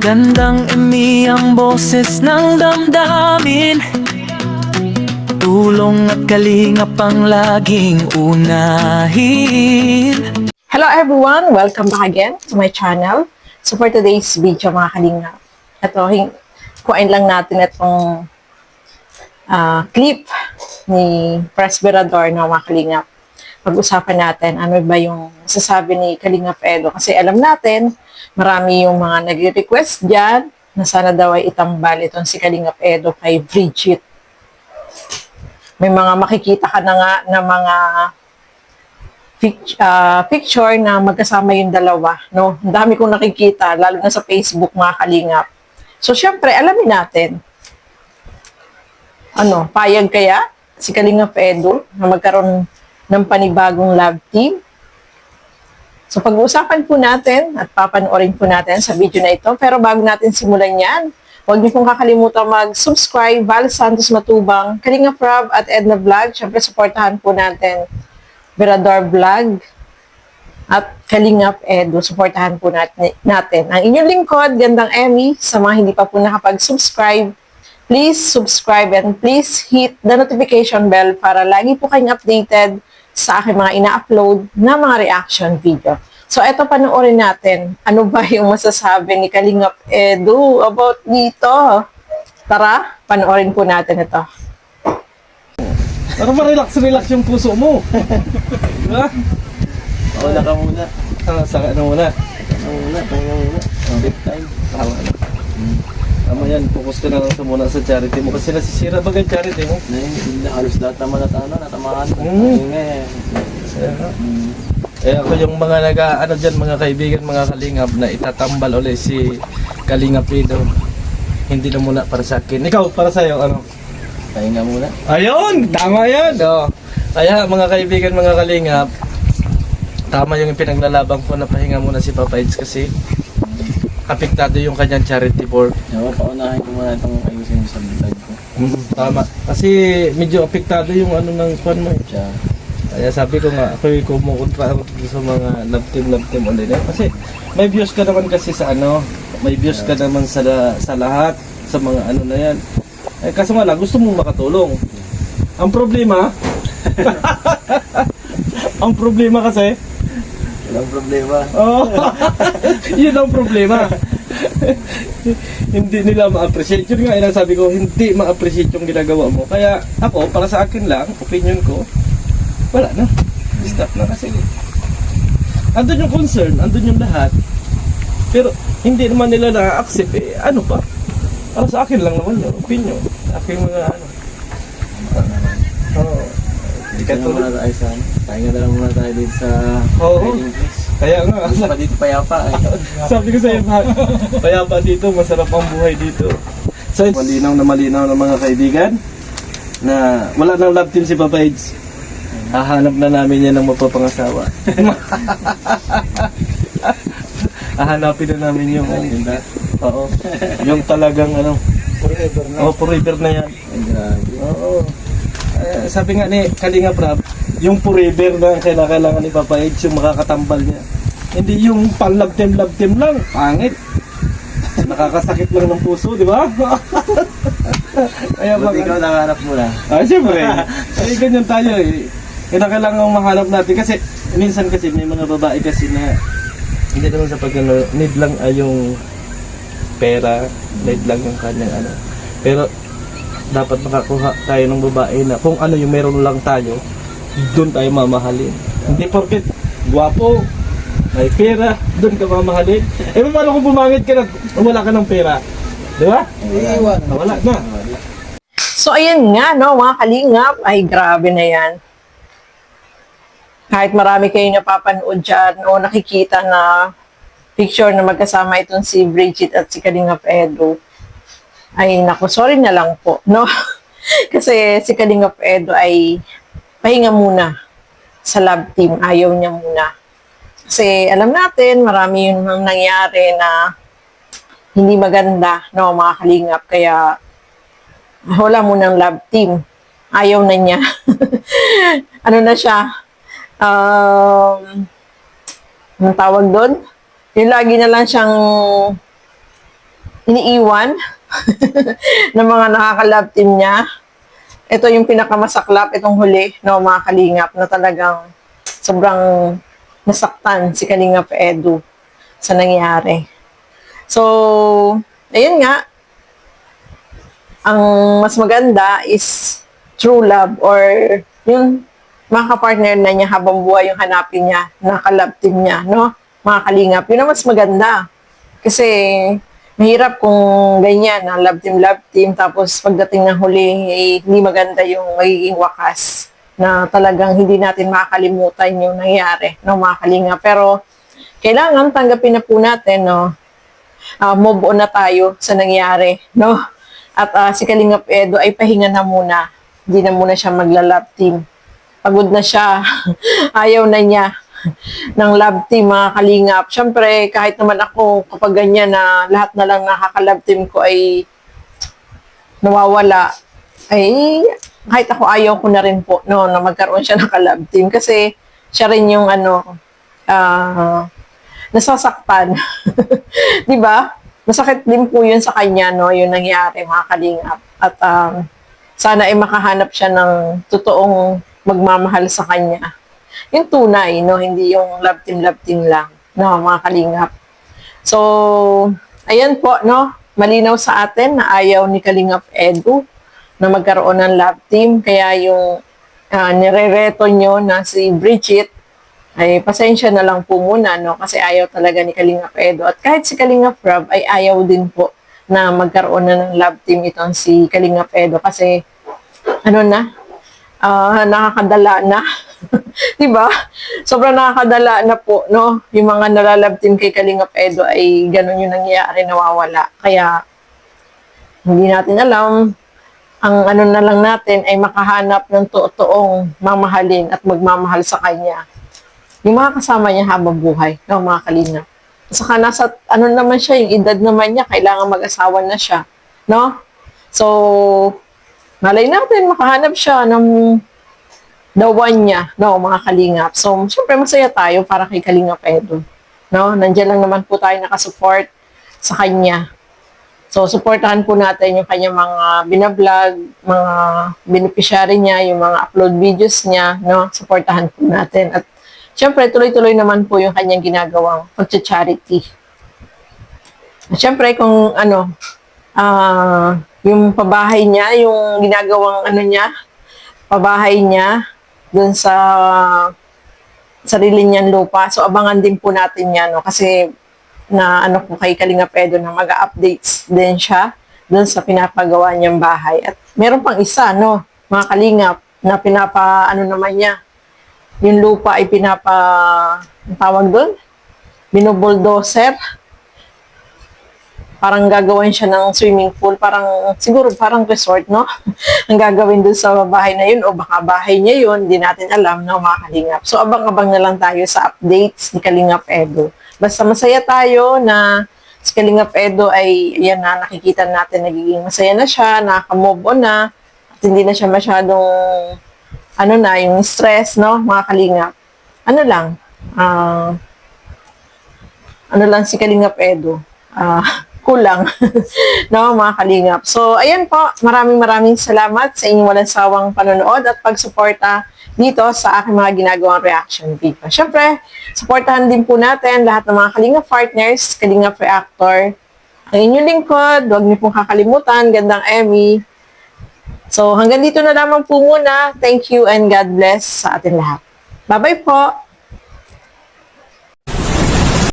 Magandang ang boses ng damdamin. Tulong at kalingap ang laging unahin. Hello everyone! Welcome back again to my channel. So for today's video mga kalingap, kuhain lang natin itong clip ni Presbyrador na mga kalingap. Pag-usapan natin ano ba yung masasabi ni Kalingap Edo. Kasi alam natin, marami yung mga nag-request dyan na sana daw ay itambal itong si Kalingap Edo kay Bridget. May mga makikita ka na nga na mga picture na magkasama yung dalawa. No? Ang dami kong nakikita, lalo na sa Facebook mga kalingap. So, syempre, alamin natin. Payag kaya si Kalingap Edo na magkaroon ng panibagong love team? So, pag-uusapan po natin at papanoorin po natin sa video na ito. Pero bago natin simulan yan, huwag niyo pong kakalimutan mag-subscribe, Val Santos Matubang, Kalingap Rob at Edna Vlog. Syempre, supportahan po natin Berador Vlog at Kalingap Edo. Supportahan po natin. Ang inyong lingkod, Gandang Emmy, sa mga hindi pa po nakapag-subscribe, please subscribe and please hit the notification bell para lagi po kayong updated sa aking mga ina-upload na mga reaction video. So, eto panoorin natin. Ano ba yung masasabi ni Kalingap Edo about dito? Tara, panoorin po natin ito. Para ma-relax yung puso mo. Diba? Wala ka muna. Saka na muna. Pahinga muna. Big time. Tama na. Tama yan, focus ka na lang muna sa charity mo. Kasi nasisira ba ang charity mo? Hindi halos lahat naman natamaan. Pahinga eh. Eh ako yung mga dyan, mga kaibigan, mga kalingap na itatambal ulit si Kalingap Edo. Hindi na muna para sa akin. Ikaw, para sa'yo, ano? Pahinga muna. Ayun! Tama yan! Oh. Kaya mga kaibigan, mga kalingap, tama yung pinaglalaban ko na pahinga muna si Papa Eds kasi apektado yung kanyang charity board. Paunahin ko muna itong ayusin sa vlog ko. Tama. Kasi medyo apektado yung ng kwan mo. Kaya sabi ko nga, ako yung kumukontra ako sa mga love team ulit. Kasi may views ka naman kasi sa may views ka naman sa lahat, sa mga na yan. Eh, kaso nga lang, gusto mong makatulong. Ang problema, ang problema kasi, Walang problema. oh, yun ang problema. Hindi nila ma-appreciate. Yun nga, sabi ko, hindi ma-appreciate yung ginagawa mo. Kaya ako, para sa akin lang, opinion ko, wala na. Stop na kasi. Andun yung concern, andun yung lahat. Pero hindi naman nila na-accept. Eh, ano pa? Para sa akin lang naman yun, opinion. Aking mga Hindi ka muna tayo sa pahinga na lang muna tayo dito sa Oo. Kaya nga. Gusto pa dito payapa eh. Sabi ko sa'yo, payapa dito, masarap ang buhay dito. So, malinaw ng mga kaibigan na wala nang love team si Papa Eds. Hahanap na namin yan ng mapapangasawa. Hahanapin na namin yung oo. Yung talagang forever na. Forever na yan. Ay, grabe. Oo. Sabi nga ni Kalingap Rob, yung forever na kailangan ni Papa Eds, yung makakatambal niya. Hindi yung pang-love team lang, pangit. Nakakasakit lang ng puso, di ba? Kaya Buti ikaw nakahanap muna. siyempre. Ganyan tayo eh. Kailangan mahanap natin kasi minsan kasi may mga babae kasi na hindi naman sa need lang ay yung pera, need lang yung kanyang Pero dapat makakuha tayo ng babae na kung ano yung meron lang tayo, doon tayo mamahalin. Hindi porket guwapo, may pera, doon ka mamahalin. Eh paano kung bumangit ka na wala ka ng pera? Di ba? Wala na. So, ayan nga, mga kalingap, ay grabe na yan. Kahit marami kayo napapanood dyan o nakikita na picture na magkasama itong si Bridget at si Kalingap Edo, ay naku, sorry na lang po, no? Kasi si Kalingap Edo ay pahinga muna sa love team, ayaw niya muna. Kasi alam natin, marami yung nangyari na hindi maganda, no, mga kalingap, kaya wala munang love team. Ayaw na niya. Na siya? Anong tawag doon? Yung lagi na lang siyang iniiwan ng mga nakaka-love team niya. Ito yung pinakamasaklap, itong huli, no, mga kalingap, na talagang sobrang nasaktan si Kalingap Edu sa nangyari. So, ayun nga, ang mas maganda is true love or yung mga kapartner na niya habang buhay yung hanapin niya, naka-love team niya, no? Mga kalingap, yun ang mas maganda. Kasi, mahirap kung ganyan, na love team, tapos pagdating ng huli, eh, hindi maganda yung magiging wakas na talagang hindi natin makakalimutan yung nangyari, no, mga kalingap. Pero, kailangan tanggapin na po natin, no, move on na tayo sa nangyari, no? At si Kalingap Edo ay pahinga na muna. Hindi na muna siya magla-love team. Pagod na siya. Ayaw na niya ng love team, mga kalingap. Siyempre, kahit naman ako, kapag ganyan na lahat na lang nakaka-love team ko ay nawawala, ay kahit ako ayaw ko na rin po, no, na magkaroon siya ng ka-love team. Kasi siya rin yung nasasaktan. Di ba? Masakit din po yun sa kanya, no, yung nangyari, mga kalingap. At sana ay makahanap siya ng totoong magmamahal sa kanya. Yung tunay, no, hindi yung love team lang, no, mga kalingap. So, ayan po, no, malinaw sa atin na ayaw ni Kalingap Edu na magkaroon ng love team. Kaya yung nirereto nyo na si Bridget, ay pasensya na lang po muna, no, kasi ayaw talaga ni Kalingap Edu. At kahit si Kalingap Rob ay ayaw din po na magkaroon na ng love team itong si Kalingap Edu kasi nakakadala na. Diba? Sobrang nakakadala na po, no? Yung mga nalalove team kay Kalingap Edu ay ganun yung nangyayari, nawawala. Kaya, hindi natin alam. Ang na lang natin ay makahanap ng totoong mamahalin at magmamahal sa kanya. Yung mga kasama niya habang buhay, no, mga kalingap. Saka nasa, naman siya, yung edad naman niya, kailangan mag-asawa na siya, no? So, malay natin, makahanap siya ng the one niya, no, mga kalingap. So, syempre masaya tayo para kay Kalingap Edu, no? Nandiyan lang naman po tayo nakasupport sa kanya. So, supportahan po natin yung kanyang mga binablog, mga beneficiary niya, yung mga upload videos niya, no? Supportahan po natin. At syempre, tuloy-tuloy naman po yung kanyang ginagawang pag-charity. Syempre, kung yung pabahay niya, yung ginagawang pabahay niya, dun sa sarili niyang lupa. So, abangan din po natin yan, no? Kasi, po kay Kalingap Edu na mag-updates din siya dun sa pinapagawa niyang bahay. At meron pang isa, no, mga kalingap, na naman niya, yung lupa ay tawag doon, binubuldoser. Parang gagawin siya ng swimming pool, siguro parang resort, no? Ang gagawin doon sa bahay na yun, o baka bahay niya yun, di natin alam, no, mga kalingap. So, abang-abang na lang tayo sa updates ni Kalingap Edu. Basta masaya tayo na si Kalingap Edu ay, yan na, nakikita natin, nagiging masaya na siya, nakaka-move on na, at hindi na siya masyadong yung stress, no, mga kalingap. Si Kalingap Edu. Kulang. No, mga kalingap. So, ayan po. Maraming salamat sa inyong walang sawang panonood at pagsuporta dito sa aking mga ginagawang reaction video. Siyempre, supportahan din po natin lahat ng mga Kalingap partners, Kalingap Reactor. Ang inyong lingkod, huwag niyo pong kakalimutan, Gandang Emmy. So, hanggang dito na lamang po muna. Thank you and God bless sa atin lahat. Bye-bye po!